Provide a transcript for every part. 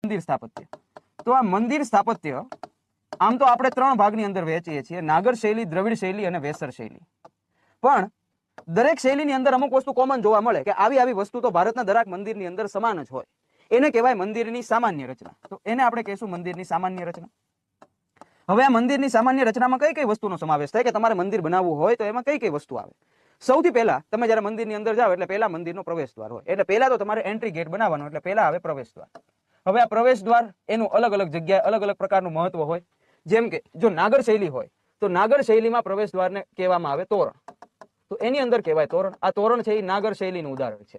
મંદિર સ્થાપત્ય. તો આ મંદિર સ્થાપત્ય આમ તો આપણે 3 ભાગની અંદર વહેંચીએ છીએ, નાગર શૈલી, દ્રવિડ શૈલી અને વેસર શૈલી. પણ દરેક શૈલીની અંદર અમુક વસ્તુ કોમન જોવા મળે કે આવી વસ્તુ તો ભારતના દરેક મંદિરની અંદર સમાન જ હોય. એને કહેવાય મંદિરની સામાન્ય રચના. તો એને આપણે કહીશું મંદિરની સામાન્ય રચના. હવે આ મંદિરની સામાન્ય રચનામાં કઈ કઈ વસ્તુનો સમાવેશ થાય કે તમારે મંદિર બનાવવું હોય તો એમાં કઈ કઈ વસ્તુ આવે? સૌથી પહેલા તમે જ્યારે મંદિરની અંદર જાઓ એટલે પહેલા મંદિરનો પ્રવેશ દ્વાર હોય. એટલે પહેલા તો તમારે એન્ટ્રી ગેટ બનાવવાનો, એટલે પહેલા આવે પ્રવેશ દ્વાર. હવે આ પ્રવેશ દ્વાર એનું અલગ અલગ જગ્યાએ અલગ અલગ પ્રકારનું મહત્વ હોય. જેમ કે જો નાગર શૈલી હોય તો નાગર શૈલીમાં પ્રવેશ દ્વારને કહેવામાં આવે તોરણ. તો એની અંદર કહેવાય તોરણ. આ તોરણ છે એ નાગર શૈલીનું ઉદાહરણ છે.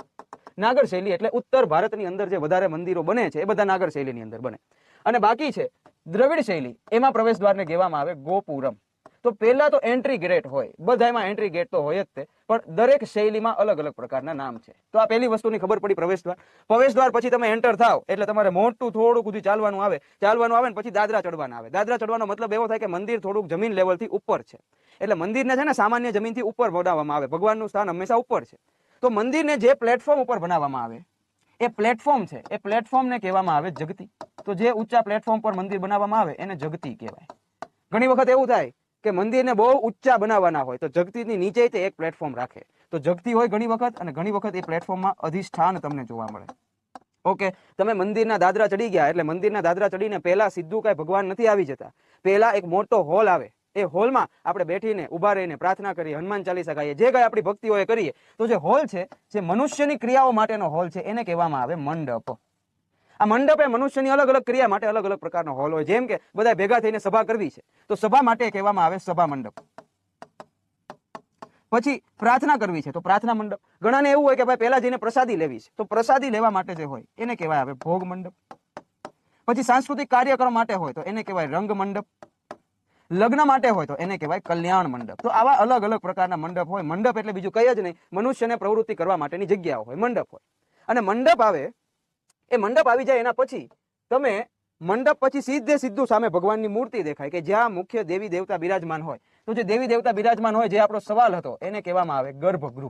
નાગર શૈલી એટલે ઉત્તર ભારતની અંદર જે વધારે મંદિરો બને છે એ બધા નાગર શૈલીની અંદર બને. અને બાકી છે દ્રવિડ શૈલી, એમાં પ્રવેશ દ્વારને કહેવામાં આવે ગોપુરમ. તો પહેલા તો એન્ટ્રી ગેટ હોય, બધામાં એન્ટ્રી ગેટ તો હોય જ તે, પણ દરેક શૈલીમાં અલગ અલગ પ્રકારના નામ છે. તો આ પહેલી વસ્તુની ખબર પડી, પ્રવેશ દ્વાર. પ્રવેશ દ્વાર પછી તમે એન્ટર થાવ એટલે તમારે મોટું થોડું સુધી ચાલવાનું આવે ને પછી દાદરા ચડવાના આવે. દાદરા ચડવાનો મતલબ એવો થાય કે મંદિર થોડુંક જમીન લેવલથી ઉપર છે. એટલે મંદિરને છે ને સામાન્ય જમીનથી ઉપર બનાવવામાં આવે. ભગવાનનું સ્થાન હંમેશા ઉપર છે. તો મંદિરને જે પ્લેટફોર્મ ઉપર બનાવવામાં આવે એ પ્લેટફોર્મ છે, એ પ્લેટફોર્મને કહેવામાં આવે જગતી. તો જે ઊંચા પ્લેટફોર્મ પર મંદિર બનાવવામાં આવે એને જગતી કહેવાય. ઘણી વખત એવું થાય કે મંદિરને બહુ ઊંચા બનાવવાના હોય તો જગતીની નીચે તે એક પ્લેટફોર્મ રાખે. તો જગતી હોય ઘણી વખત, અને ઘણી વખત એ પ્લેટફોર્મમાં અધિષ્ઠાન તમને જોવા મળે. ઓકે, તમે મંદિરના દાદરા ચડી ગયા એટલે મંદિરના દાદરા ચડીને પહેલા સીધું કાંઈ ભગવાન નથી આવી જતા. પહેલા એક મોટો હોલ આવે. એ હોલમાં આપણે બેઠીને ઊભા રહીને પ્રાર્થના કરીએ, હનુમાન ચાલીસા ગાઈએ, જે કાંઈ આપણી ભક્તિઓ એ કરીએ. તો જે હોલ છે, જે મનુષ્યની ક્રિયાઓ માટેનો હોલ છે, એને કહેવામાં આવે મંડપ. આ મંડપ એ મનુષ્યની અલગ અલગ ક્રિયા માટે અલગ અલગ પ્રકારનો હોલ હોય. જેમ કે બધા ભેગા થઈને સભા કરવી છે તો સભા માટે કહેવામાં આવે સભા મંડપ. પછી પ્રાર્થના કરવી છે તો પ્રાર્થના મંડપ. ઘણાને એવું હોય કે ભાઈ પહેલા જઈને પ્રસાદી લેવી છે તો પ્રસાદી લેવા માટે જે હોય એને કહેવાય આવે ભોગ મંડપ. પછી સાંસ્કૃતિક કાર્યક્રમ માટે હોય તો એને કહેવાય રંગ મંડપ. લગ્ન માટે હોય તો એને કહેવાય કલ્યાણ મંડપ. તો આવા અલગ અલગ પ્રકારના મંડપ હોય. મંડપ એટલે બીજું કઈ જ નહીં, મનુષ્યને પ્રવૃત્તિ કરવા માટેની જગ્યાઓ હોય, મંડપ હોય. અને મંડપ આવે, એ મંડપ આવી જાય એના પછી તમે મંડપ પછી સીધું સામે ભગવાનની મૂર્તિ દેખાય કે જ્યાં મુખ્ય દેવી દેવતા બિરાજમાન હોય. તો જે દેવી દેવતા બિરાજમાન હોય, જે આપણો સવાલ હતો, એને કહેવામાં આવે ગર્ભગૃહ.